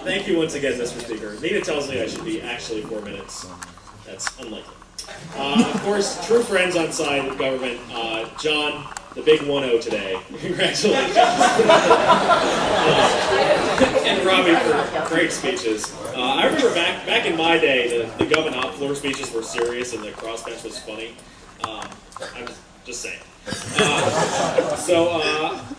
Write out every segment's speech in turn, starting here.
Thank you once again, Mr. Speaker. Nina tells me I should be actually 4 minutes. That's unlikely. Of course, true friends on side of government, John, the big 1-0 today. Congratulations. And Robbie for great speeches. I remember back in my day, the government op floor speeches were serious and the crossbench was funny. I'm just saying.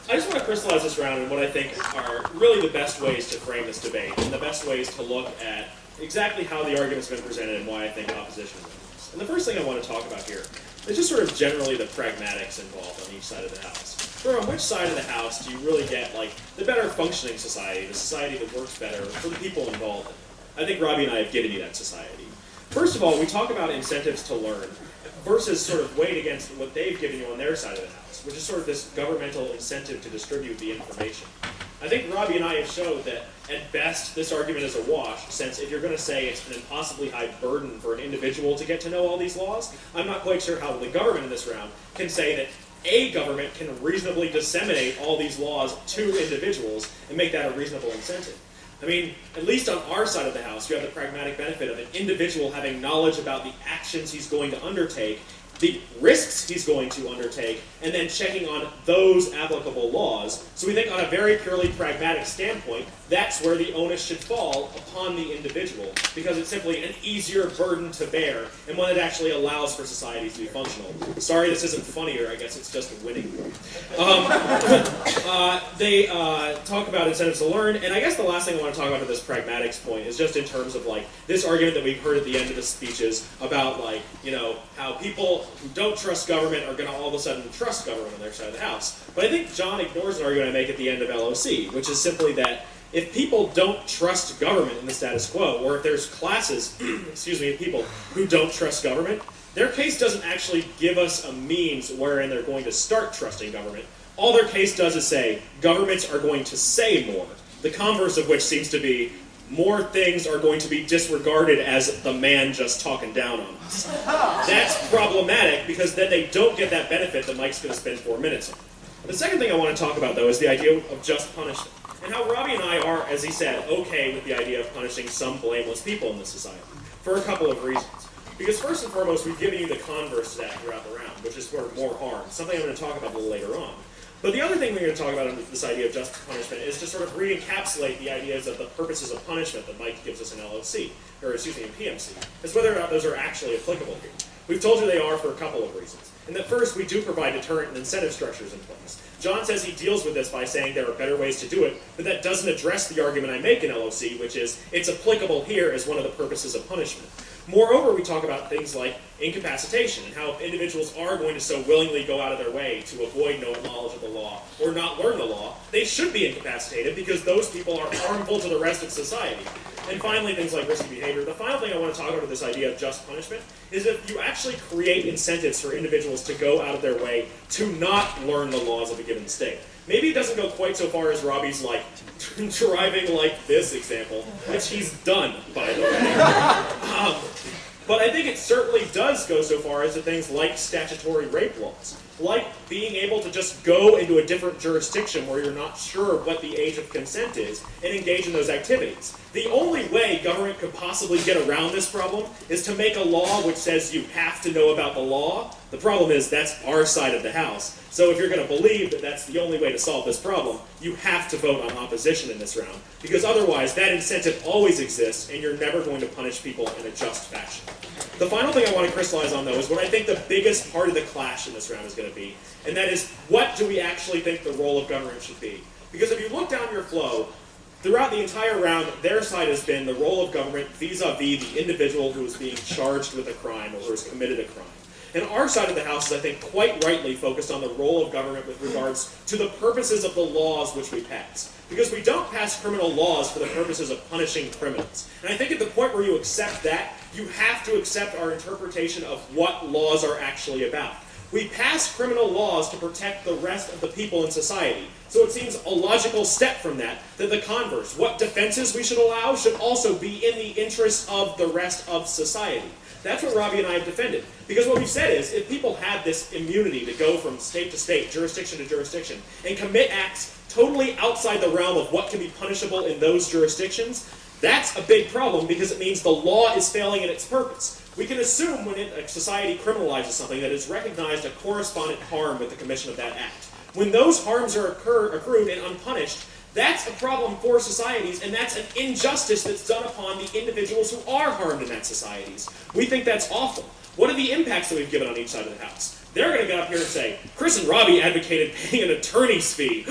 I just want to crystallize this round in what I think are really the best ways to frame this debate and the best ways to look at exactly how the argument's been presented and why I think opposition wins. And the first thing I want to talk about here is just sort of generally the pragmatics involved on each side of the house. So on which side of the house do you really get like the better functioning society, the society that works better for the people involved in it? I think Robbie and I have given you that society. First of all, we talk about incentives to learn versus sort of weighed against what they've given you on their side of the house, which is sort of this governmental incentive to distribute the information. I think Robbie and I have showed that, at best, this argument is a wash, since if you're going to say it's an impossibly high burden for an individual to get to know all these laws, I'm not quite sure how the government in this round can say that a government can reasonably disseminate all these laws to individuals and make that a reasonable incentive. I mean, at least on our side of the house, you have the pragmatic benefit of an individual having knowledge about the actions he's going to undertake, the risks he's going to undertake, and then checking on those applicable laws. So we think on a very purely pragmatic standpoint, that's where the onus should fall upon the individual, because it's simply an easier burden to bear, and one that actually allows for societies to be functional. Sorry this isn't funnier, I guess it's just winning. They talk about incentives to learn, and I guess the last thing I want to talk about at this pragmatics point is just in terms of like this argument that we've heard at the end of the speeches about like, you know, how people who don't trust government are going to all of a sudden trust government on their side of the house. But I think John ignores an argument I make at the end of LOC, which is simply that if people don't trust government in the status quo, or if there's classes, excuse me, of people who don't trust government, their case doesn't actually give us a means wherein they're going to start trusting government. All their case does is say, governments are going to say more, the converse of which seems to be, more things are going to be disregarded as the man just talking down on us. That's problematic because then they don't get that benefit that Mike's going to spend 4 minutes on. The second thing I want to talk about, though, is the idea of just punishment, and how Robbie and I are, as he said, okay with the idea of punishing some blameless people in this society, for a couple of reasons. Because first and foremost, we've given you the converse to that throughout the round, which is for more harm, something I'm going to talk about a little later on. But the other thing we're going to talk about in this idea of just punishment is to sort of re-encapsulate the ideas of the purposes of punishment that Mike gives us in LOC, or excuse me, in PMC, as whether or not those are actually applicable here. We've told you they are for a couple of reasons. And that first, we do provide deterrent and incentive structures in place. John says he deals with this by saying there are better ways to do it, but that doesn't address the argument I make in LOC, which is it's applicable here as one of the purposes of punishment. Moreover, we talk about things like incapacitation and how individuals are going to so willingly go out of their way to avoid knowledge of the law or not learn the law. They should be incapacitated because those people are harmful to the rest of society. And finally, things like risky behavior. The final thing I want to talk about with this idea of just punishment is if you actually create incentives for individuals to go out of their way to not learn the laws of a given state. Maybe it doesn't go quite so far as Robbie's like driving like this example, which he's done, by the way. But I think it certainly does go so far as to things like statutory rape laws, like being able to just go into a different jurisdiction where you're not sure what the age of consent is and engage in those activities. The only way government could possibly get around this problem is to make a law which says you have to know about the law. The problem is that's our side of the house. So if you're going to believe that that's the only way to solve this problem, you have to vote on opposition in this round, because otherwise that incentive always exists and you're never going to punish people in a just fashion. The final thing I want to crystallize on, though, is what I think the biggest part of the clash in this round is going to be, and that is, what do we actually think the role of government should be? Because if you look down your flow, throughout the entire round, their side has been the role of government vis-a-vis the individual who is being charged with a crime or who has committed a crime. And our side of the house is, I think, quite rightly focused on the role of government with regards to the purposes of the laws which we pass. Because we don't pass criminal laws for the purposes of punishing criminals. And I think at the point where you accept that, you have to accept our interpretation of what laws are actually about. We pass criminal laws to protect the rest of the people in society. So it seems a logical step from that the converse, what defenses we should allow, should also be in the interests of the rest of society. That's what Robbie and I have defended. Because what we've said is, if people have this immunity to go from state to state, jurisdiction to jurisdiction, and commit acts totally outside the realm of what can be punishable in those jurisdictions, that's a big problem because it means the law is failing in its purpose. We can assume when a society criminalizes something that it's recognized a correspondent harm with the commission of that act. When those harms are accrued and unpunished, that's a problem for societies, and that's an injustice that's done upon the individuals who are harmed in that societies. We think that's awful. What are the impacts that we've given on each side of the house? They're going to get up here and say, Chris and Robbie advocated paying an attorney's fee.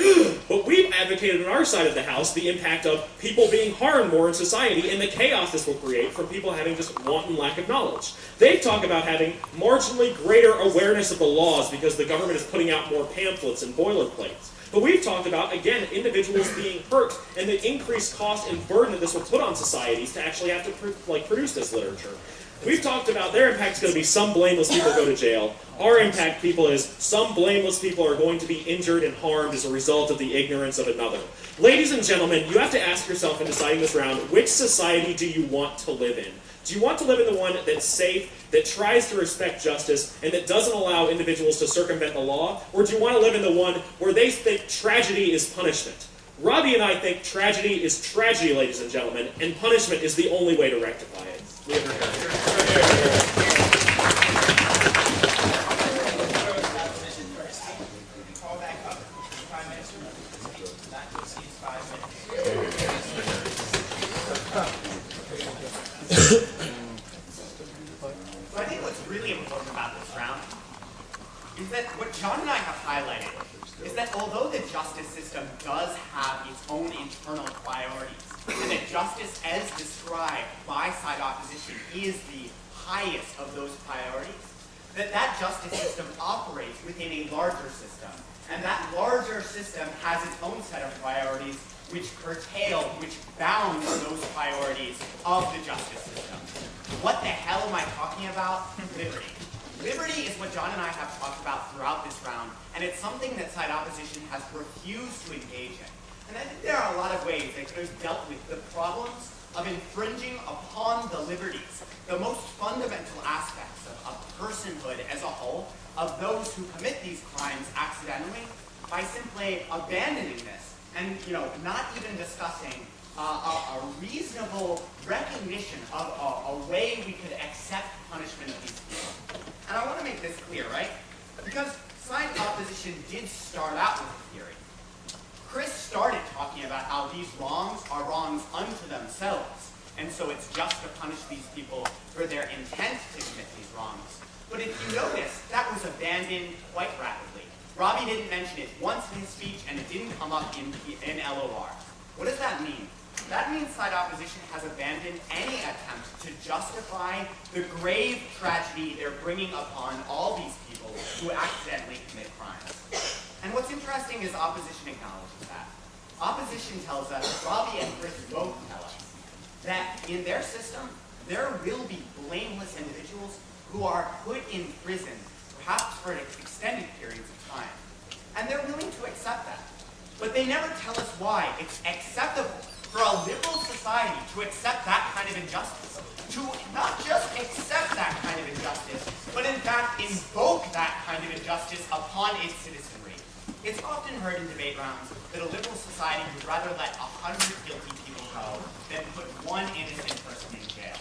But we've advocated on our side of the house the impact of people being harmed more in society and the chaos this will create from people having just wanton lack of knowledge. They talk about having marginally greater awareness of the laws because the government is putting out more pamphlets and boilerplates. But we've talked about, again, individuals being hurt and the increased cost and burden that this will put on societies to actually have to produce this literature. We've talked about their impact is going to be some blameless people go to jail. Our impact, people, is some blameless people are going to be injured and harmed as a result of the ignorance of another. Ladies and gentlemen, you have to ask yourself in deciding this round, which society do you want to live in? Do you want to live in the one that's safe, that tries to respect justice, and that doesn't allow individuals to circumvent the law? Or do you want to live in the one where they think tragedy is punishment? Robbie and I think tragedy is tragedy, ladies and gentlemen, and punishment is the only way to rectify it. So I think what's really important about this round is that what John and I have highlighted is that although the justice system does have its own internal priorities, and that justice as described by side opposition is the highest of those priorities, that justice system operates within a larger system. And that larger system has its own set of priorities which curtail, which bound those priorities of the justice system. What the hell am I talking about? Liberty. Liberty is what John and I have talked about throughout this round, and it's something that side opposition has refused to engage in. And I think there are a lot of ways that could have dealt with the problems of infringing upon the liberties, the most fundamental aspects of personhood as a whole, of those who commit these crimes accidentally, by simply abandoning this and not even discussing a reasonable recognition of a way we could accept punishment of these people. And I want to make this clear, right? Because side opposition did start out with a theory. Chris started talking about how these wrongs are wrongs unto themselves, and so it's just to punish these people for their intent to commit these wrongs. But if you notice, that was abandoned quite rapidly. Robbie didn't mention it once in his speech, and it didn't come up in LOR. What does that mean? That means side opposition has abandoned any attempt to justify the grave tragedy they're bringing upon all these people who accidentally commit crimes. And what's interesting is opposition acknowledges that. Opposition tells us, Robbie and Chris both tell us, that in their system, there will be blameless individuals who are put in prison, perhaps for extended periods of time. And they're willing to accept that. But they never tell us why it's acceptable for a liberal society to accept that kind of injustice. To not just accept that kind of injustice, but in fact invoke that kind of injustice upon its citizenry. It's often heard in debate rounds that a liberal society would rather let 100 guilty people go than put one innocent person in jail.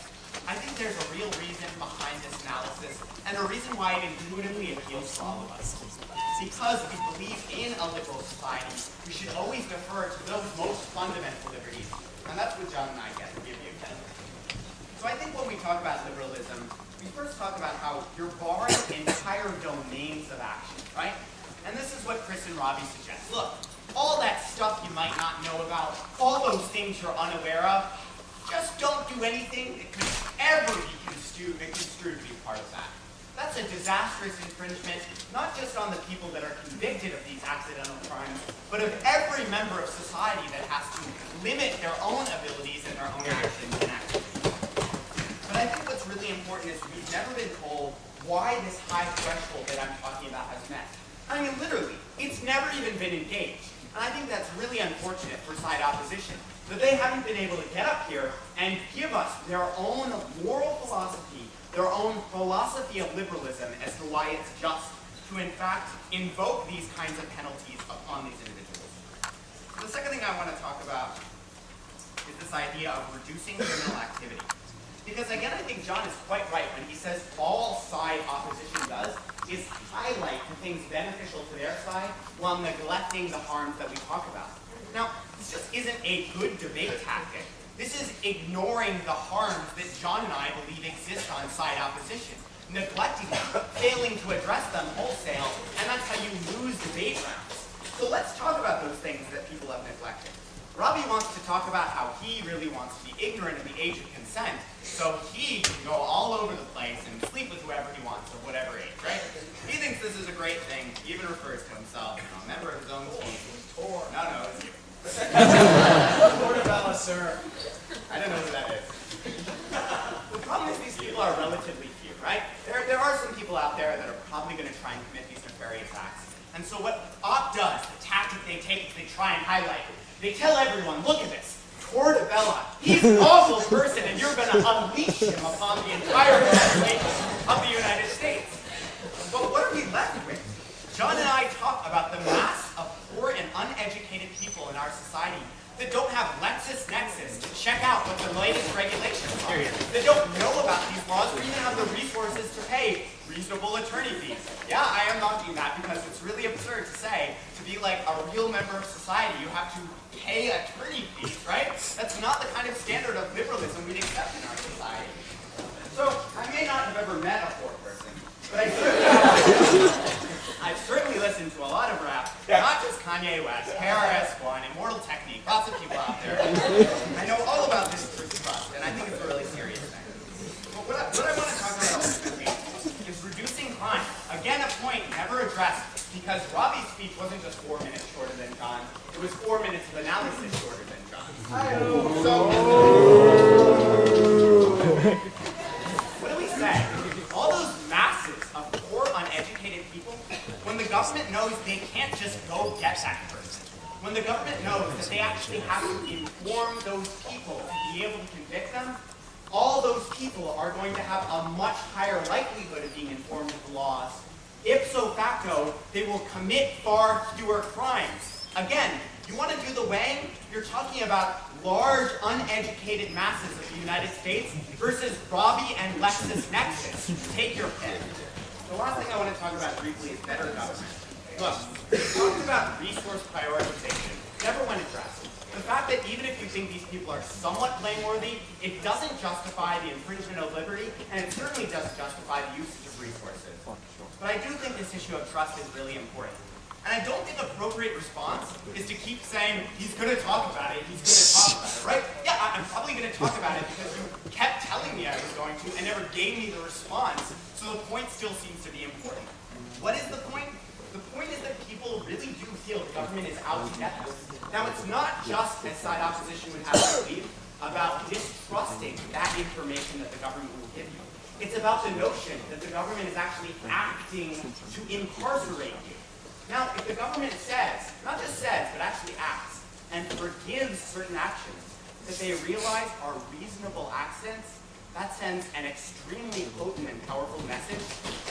I think there's a real reason behind this analysis, and a reason why it intuitively appeals to all of us. Because we believe in a liberal society, we should always defer to those most fundamental liberties, and that's what John and I get to give you. So I think when we talk about liberalism, we first talk about how you're barring entire domains of action, right? And this is what Chris and Robbie suggest. Look, all that stuff you might not know about, all those things you're unaware of, just don't do anything that could ever be construed to be part of that. That's a disastrous infringement, not just on the people that are convicted of these accidental crimes, but of every member of society that has to limit their own abilities and their own actions and activities. But I think what's really important is we've never been told why this high threshold that I'm talking about has met. I mean, literally, it's never even been engaged. And I think that's really unfortunate for side opposition, that they haven't been able to get up here and give us their own moral philosophy their own philosophy of liberalism as to why it's just to, in fact, invoke these kinds of penalties upon these individuals. So the second thing I want to talk about is this idea of reducing criminal activity. Because again, I think John is quite right when he says all side opposition does is highlight the things beneficial to their side while neglecting the harms that we talk about. Now, this just isn't a good debate tactic. This is ignoring the harms that John and I believe exist on side opposition, neglecting them, failing to address them wholesale, and that's how you lose debate rounds. So let's talk about those things that people have neglected. Robbie wants to talk about how he really wants to be ignorant of the age of consent, so he can go all over the place and sleep with whoever he wants of whatever age, right? He thinks this is a great thing. He even refers to himself, a member of his own team. No, it's you. Portobello, sir. I don't know who that is. The problem is these people are relatively few, right? There are some people out there that are probably going to try and commit these nefarious acts. And so what OP does, the tactic they take is they try and highlight it. They tell everyone, look at this. Portobello, he's an awful person, and you're going to unleash him upon the entire population of the United States. But what are we left with? John and I talk about the mass of poor and uneducated people in our society that don't have LexisNexis to check out what the latest regulations are, that don't know about these laws or even have the resources to pay reasonable attorney fees. Yeah, I am not doing that because it's really absurd to say to be like a real member of society, you have to pay attorney fees, right? That's not the kind of standard of liberalism we'd accept in our society. So, I may not have ever met a poor person, but I've certainly listened to a lot of rap, not just Kanye West, KRS-One, Immortal Technique, lots of people out there. I know all about this trust, and I think it's a really serious thing. But what I want to talk about ultimately is reducing crime. Again, a point never addressed, because Robbie's speech wasn't just 4 minutes shorter than John, it was 4 minutes of analysis shorter than John. What do we say? All those masses of poor, uneducated people, when the government knows they can't just go get that person, when the government knows that they actually have to inform those people to be able to convict them, all those people are going to have a much higher likelihood of being informed of the laws. Ipso facto, they will commit far fewer crimes. Again, you want to do the weighing? You're talking about large, uneducated masses of the United States versus Robbie and LexisNexis. Take your pick. The last thing I want to talk about briefly is better government. Look, we talked about resource prioritization. Never went addressed. The fact that even if you think these people are somewhat blameworthy, it doesn't justify the infringement of liberty, and it certainly doesn't justify the usage of resources. But I do think this issue of trust is really important. And I don't think appropriate response is to keep saying, he's going to talk about it, he's going to talk about it, right? Yeah, I'm probably going to talk about it because you kept telling me I was going to and never gave me the response, so the point still seems to be important. What is the point? The point is that people really do feel the government is out to get them. Now, it's not just, as side opposition would have to believe, about distrusting that information that the government will give you. It's about the notion that the government is actually acting to incarcerate you. Now, if the government says, not just says, but actually acts, and forgives certain actions that they realize are reasonable actions, that sends an extremely potent and powerful message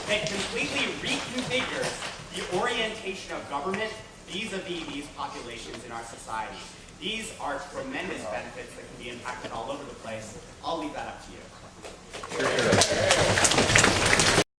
that completely reconfigures the orientation of government vis-a-vis these populations in our society. These are tremendous benefits that can be impacted all over the place. I'll leave that up to you.